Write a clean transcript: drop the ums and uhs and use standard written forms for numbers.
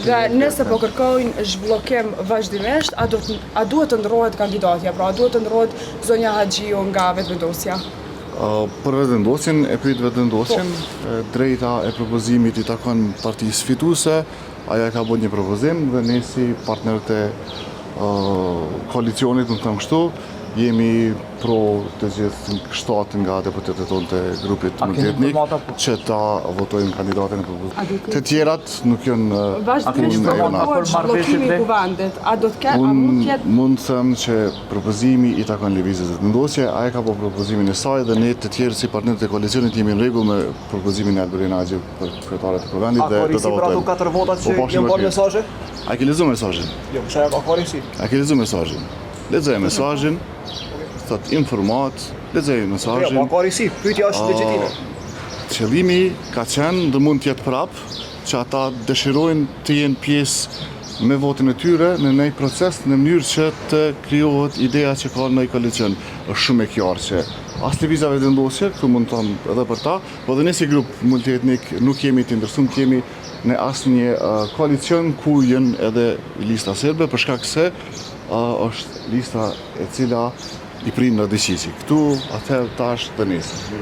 Dhe nëse po kërkojnë zhbllokim vazhdimisht, a duhet të ndrohet kandidatja, pra a duhet të ndrohet zonja Haxhiu nga vetëvendosja? Për vetëvendosjen, e pyet vetëvendosjen, drejta e propozimit i takon partisë fituese, ajo ka bërë një propozim dhe ne si partnerët e koalicionit, më thëmë kështu, jemi pro të gjithë 7 nga deputetët tonë të grupit multietnik që ta votojnë kandidatën e propozimit. Të tjerat nuk janë Vazhdimisht promotohet zhvillimi i kuvendit, a do të ketë, a mund të jetë? Mund të them që propozimi i takon lëvizjes së vendosje, ajo ka bërë propozimin e saj dhe ne të tjerë si partnerët e koalicionit jemi në rregull me propozimin e Alberin Haxhi për kryetaret e kuvendit dhe do ta votojmë. A ka 4 votat që janë bërë mesazhe? A ke lexuar mesazhin? Jo, çfarë ka qenë si? A ke lexuar mesazhin? Lexoj mesazhin. Thot informat, lexoj mesazhin. Jo, ka si, pyetja është legjitime. Qëllimi ka qenë dhe mund të jetë prapë që ata dëshirojnë të jenë pjesë me votin e tyre në një proces në mënyrë që të krijohet ideja që ka në koalicion. Është shumë e qartë që as lëvizja vetëvendosje, këtu mund të them edhe për ta, po dhe ne si grup multietnik nuk jemi të interesuar të jemi në asnjë koalicion ku janë edhe lista serbe për shkak se është lista e cila i prim në dëqisi. Këtu atëherë tash të nesër.